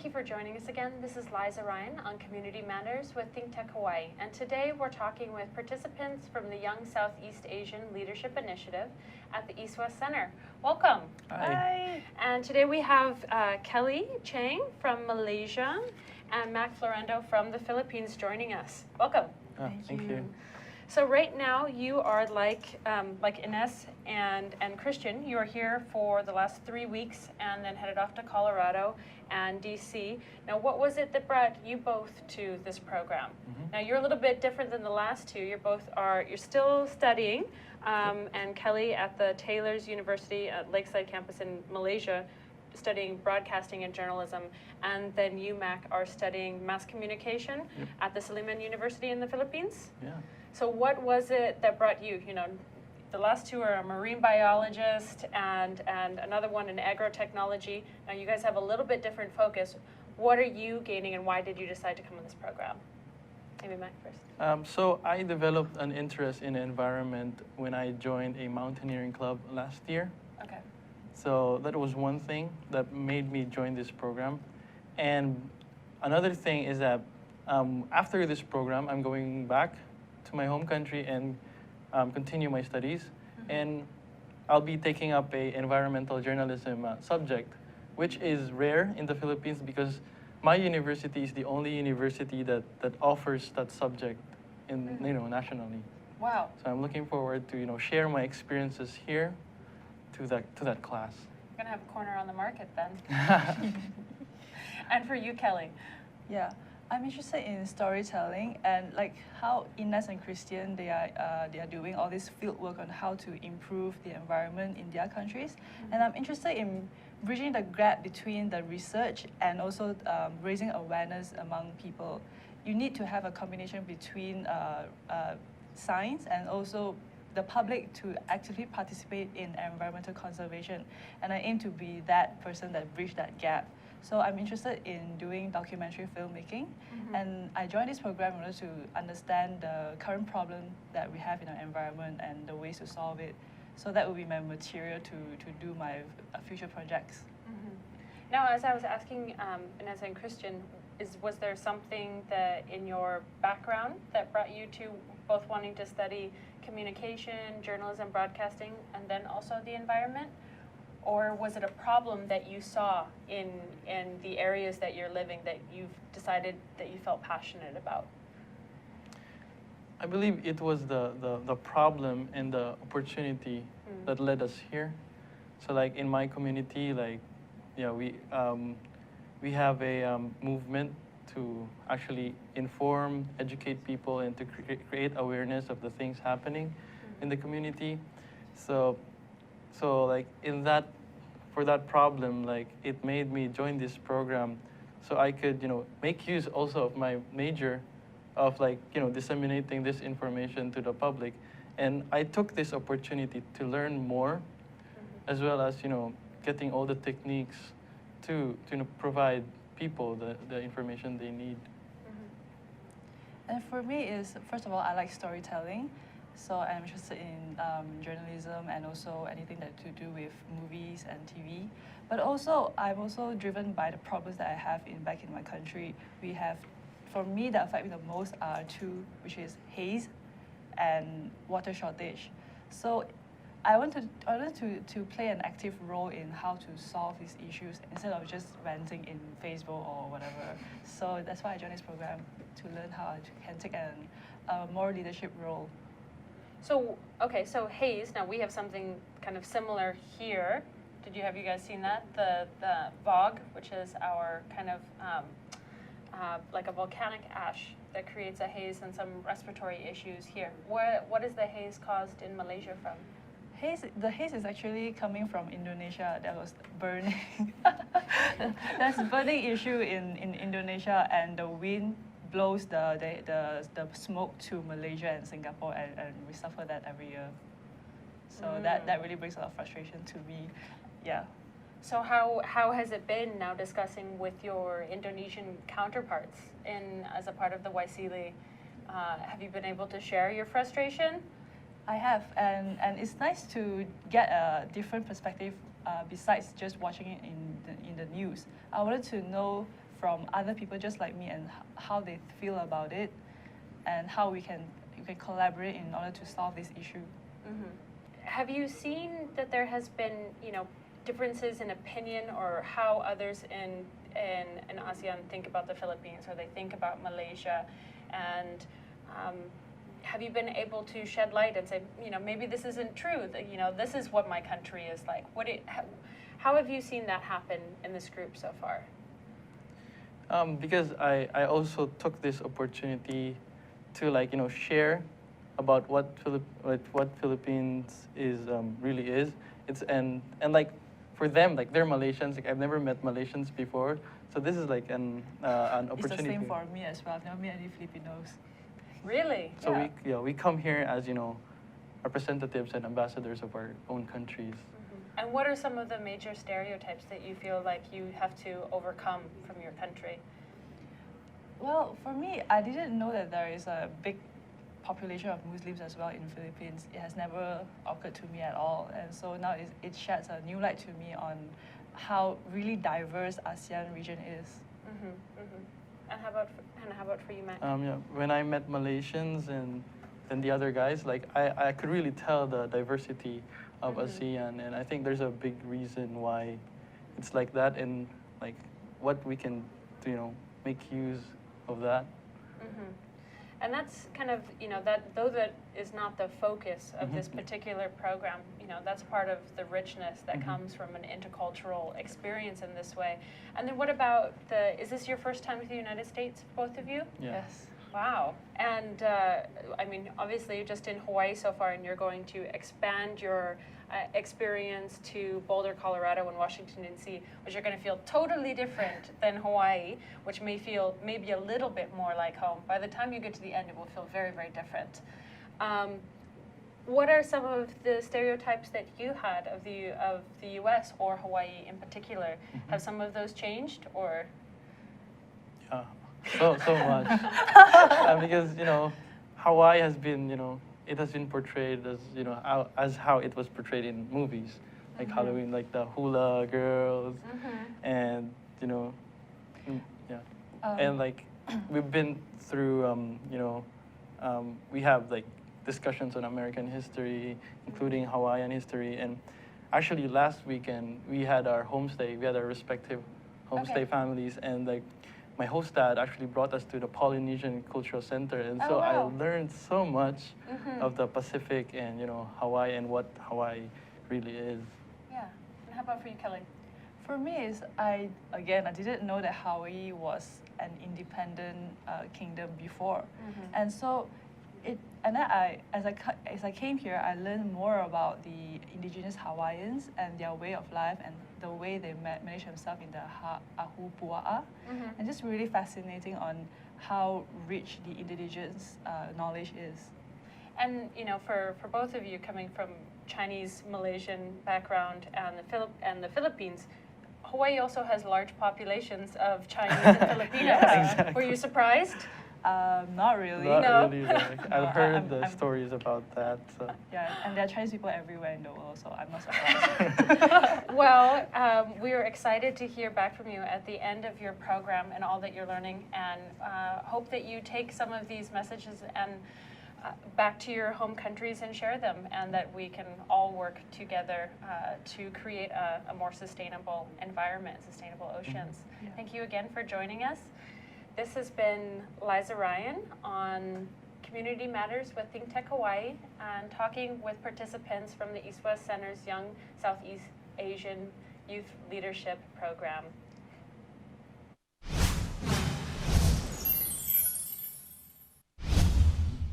thank you for joining us again. This is Liza Ryan on Community Matters with Think Tech Hawaii. And today we're talking with participants from the Young Southeast Asian Leadership Initiative at the East-West Center. Welcome. Hi. And today we have Kelly Cheng from Malaysia and Mac Florendo from the Philippines joining us. Welcome. Thank you. So right now you are like Ines and Christian. You are here for the last 3 weeks and then headed off to Colorado and DC. Now, what was it that brought you both to this program? Now, you're a little bit different than the last two. You're still studying, and Kelly at the Taylor's University at Lakeside campus in Malaysia, studying broadcasting and journalism, and then you, Mac, are studying mass communication at the Silliman University in the Philippines. Yeah. So what was it that brought you? You know, the last two are a marine biologist and another one in agrotechnology. Now you guys have a little bit different focus. What are you gaining and why did you decide to come on this program? Maybe Mac first. So I developed an interest in the environment when I joined a mountaineering club last year. Okay. So that was one thing that made me join this program. And another thing is that after this program, I'm going back to my home country and continue my studies. And I'll be taking up a environmental journalism subject, which is rare in the Philippines because my university is the only university that offers that subject in nationally. Wow. So I'm looking forward to share my experiences here to that class. You're gonna have a corner on the market then. And for you, Kelly? Yeah, I'm interested in storytelling and like how Ines and Christian they are doing all this field work on how to improve the environment in their countries, and I'm interested in bridging the gap between the research and also raising awareness among people. You need to have a combination between science and also the public to actively participate in environmental conservation, and I aim to be that person that bridge that gap. So I'm interested in doing documentary filmmaking, and I joined this program in order to understand the current problem that we have in our environment and the ways to solve it. So that will be my material to do my future projects. Now, as I was asking Inez and Christian, was there something that in your background that brought you to both wanting to study communication, journalism, broadcasting, and then also the environment? Or was it a problem that you saw in the areas that you're living that you've decided that you felt passionate about? I believe it was the problem and the opportunity that led us here. So like in my community, we have a movement to actually inform, educate people, and to create awareness of the things happening in the community. So like for that problem, like it made me join this program, so I could make use also of my major, of disseminating this information to the public, and I took this opportunity to learn more, as well as getting all the techniques to provide people the information they need. And for me is, first of all, I like storytelling. So I'm interested in journalism and also anything that to do with movies and TV. But also, I'm also driven by the problems that I have back in my country. We have, for me, that affect me the most are two, which is haze and water shortage. So I wanted to play an active role in how to solve these issues instead of just ranting in Facebook or whatever. So that's why I joined this program, to learn how I can take a more leadership role. So, okay, so haze, now we have something kind of similar here. Have you guys seen that? The fog, which is our kind of like a volcanic ash that creates a haze and some respiratory issues here. What is the haze caused in Malaysia from? The haze is actually coming from Indonesia. That was burning. There's a burning issue in Indonesia, and the wind blows the smoke to Malaysia and Singapore, and we suffer that every year. So that really brings a lot of frustration to me. Yeah. So how has it been now discussing with your Indonesian counterparts as a part of the YSEALI? Have you been able to share your frustration? I have, and it's nice to get a different perspective besides just watching it in the news. I wanted to know from other people just like me and how they feel about it, and how we can collaborate in order to solve this issue. Have you seen that there has been, differences in opinion or how others in ASEAN think about the Philippines or they think about Malaysia? And have you been able to shed light and say, maybe this isn't true, that, this is what my country is like? How have you seen that happen in this group so far? Because I also took this opportunity to share about what Philippines is really is. It's and like for them, like they're Malaysians. Like I've never met Malaysians before, so this is like an opportunity. It's the same for me as well. I've never met any Filipinos. Really? So we come here as representatives and ambassadors of our own countries. And what are some of the major stereotypes that you feel like you have to overcome from your country? Well, for me, I didn't know that there is a big population of Muslims as well in the Philippines. It has never occurred to me at all. And so now it sheds a new light to me on how really diverse ASEAN region is. And how about for you, Mac? When I met Malaysians and then the other guys, like I could really tell the diversity of ASEAN, and I think there's a big reason why it's like that, and like what we can make use of that. And that's kind of, that though that is not the focus of this particular program, that's part of the richness that comes from an intercultural experience in this way. And then what about is this your first time to the United States, both of you? Yeah. Yes. Wow. And I mean, obviously you're just in Hawaii so far, and you're going to expand your experience to Boulder, Colorado, and Washington, D.C., which are going to feel totally different than Hawaii, which may feel maybe a little bit more like home. By the time you get to the end, it will feel very, very different. What are some of the stereotypes that you had of the U.S. or Hawaii in particular? Have some of those changed, or? Yeah, so much. Because Hawaii has been it has been portrayed as how it was portrayed in movies, like Halloween, like the hula girls, and and like we've been through we have like discussions on American history, including Hawaiian history, and actually last weekend we had our homestay. We had our respective homestay families, and like my host dad actually brought us to the Polynesian Cultural Center, and so I learned so much of the Pacific and Hawaii and what Hawaii really is. Yeah. And how about for you, Kelly? For me, I didn't know that Hawaii was an independent kingdom before, and so as I came here, I learned more about the indigenous Hawaiians and their way of life and the way they manage themselves in the Ahupua'a, and just really fascinating on how rich the indigenous knowledge is. And for both of you coming from Chinese Malaysian background and the Philippines, Hawaii also has large populations of Chinese and Filipinos. Exactly. Were you surprised? Not really. Not really. Like, I've heard the stories about that. So. Yeah, and there are Chinese people everywhere in the world, so I'm not surprised. Well, we are excited to hear back from you at the end of your program and all that you're learning, and hope that you take some of these messages and back to your home countries and share them, and that we can all work together to create a more sustainable environment, sustainable oceans. Yeah. Thank you again for joining us. This has been Liza Ryan on Community Matters with Think Tech Hawaii, and talking with participants from the East West Center's Young Southeast Asian Youth Leadership Program.